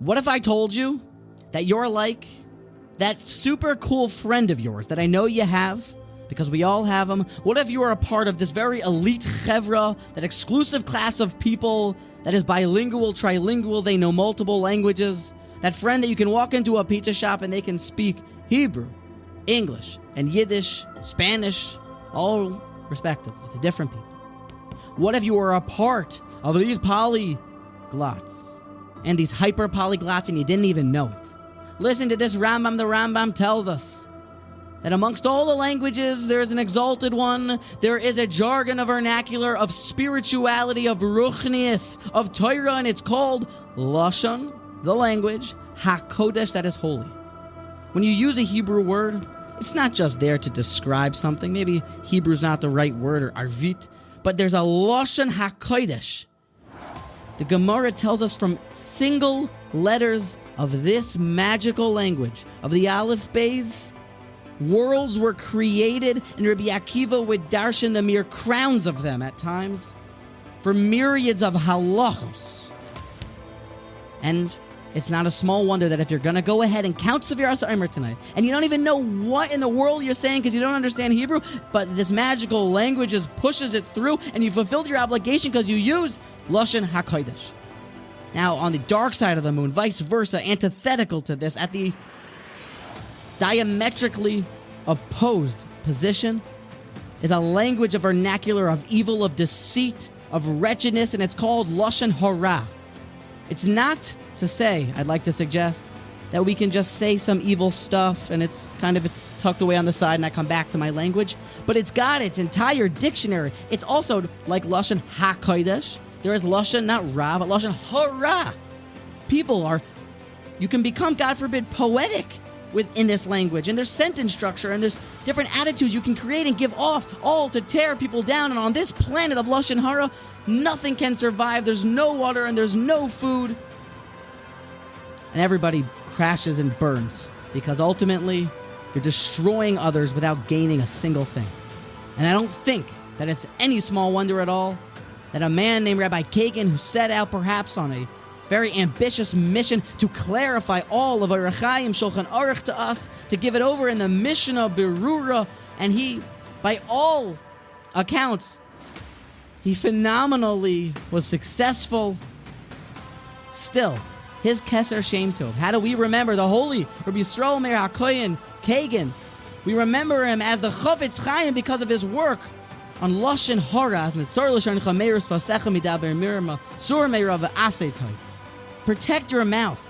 What if I told you that you're like that super cool friend of yours that I know you have, because we all have them? What if you are a part of this very elite chevra, that exclusive class of people that is bilingual, trilingual, they know multiple languages? That friend that you can walk into a pizza shop and they can speak Hebrew, English, and Yiddish, Spanish, all respectively, to different people. What if you were a part of these polyglots and these hyper polyglots and you didn't even know it? Listen to this Rambam. The Rambam tells us that amongst all the languages, there is an exalted one. There is a jargon, of vernacular, of spirituality, of ruchnius, of Torah, and it's called Lashon, the language, HaKodesh, that is holy. When you use a Hebrew word, it's not just there to describe something. Maybe Hebrew's not the right word, or Arvit, but there's a Lashon HaKodesh. The Gemara tells us from single letters of this magical language, of the Aleph Beis, worlds were created, and Rabbi Akiva would darshan the mere crowns of them at times for myriads of halachos. And it's not a small wonder that if you're going to go ahead and count Sefiras HaOmer tonight, and you don't even know what in the world you're saying because you don't understand Hebrew, but this magical language just pushes it through, and you fulfilled your obligation because you used Lashon HaKodesh. Now, on the dark side of the moon, vice versa, antithetical to this, at the diametrically opposed position, is a language of vernacular, of evil, of deceit, of wretchedness, and it's called Lashon Hara. It's not to say, I'd like to suggest, that we can just say some evil stuff and it's tucked away on the side and I come back to my language, but it's got its entire dictionary. It's also like Lashon HaKodesh. There is Lashon, not Ra, but Lashon Hara. You can become, God forbid, poetic within this language, and there's sentence structure, and there's different attitudes you can create and give off, all to tear people down. And on this planet of Lashon Hara, nothing can survive. There's no water and there's no food. And everybody crashes and burns because ultimately you're destroying others without gaining a single thing. And I don't think that it's any small wonder at all that a man named Rabbi Kagan, who set out perhaps on a very ambitious mission to clarify all of Orach Chaim Shulchan Aruch to us, to give it over in the Mishnah Berura, and he, by all accounts, he phenomenally was successful. Still, his Keser Shem Tov. How do we remember the holy Rabbi Yisrael Meir Kagan? We remember him as the Chafetz Chaim because of his work on Lashon Hara, as Mitzor Lashon Chameir Svasecha Midaber Miriam Sur Meirav Asetay. Protect your mouth.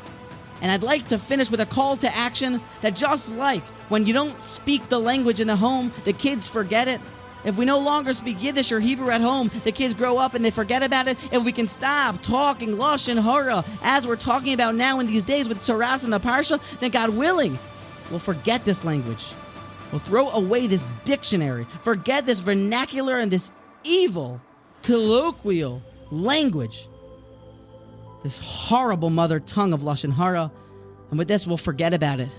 And I'd like to finish with a call to action that just like when you don't speak the language in the home, the kids forget it. If we no longer speak Yiddish or Hebrew at home, the kids grow up and they forget about it. If we can stop talking Lashon Hara, as we're talking about now in these days with Tzaras and the Parsha, then God willing, we'll forget this language. We'll throw away this dictionary, forget this vernacular and this evil, colloquial language, this horrible mother tongue of Lashon Hara, and with this we'll forget about it.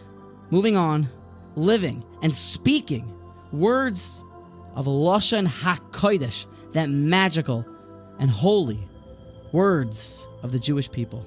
Moving on, living and speaking words of Lashon HaKodesh, that magical and holy words of the Jewish people.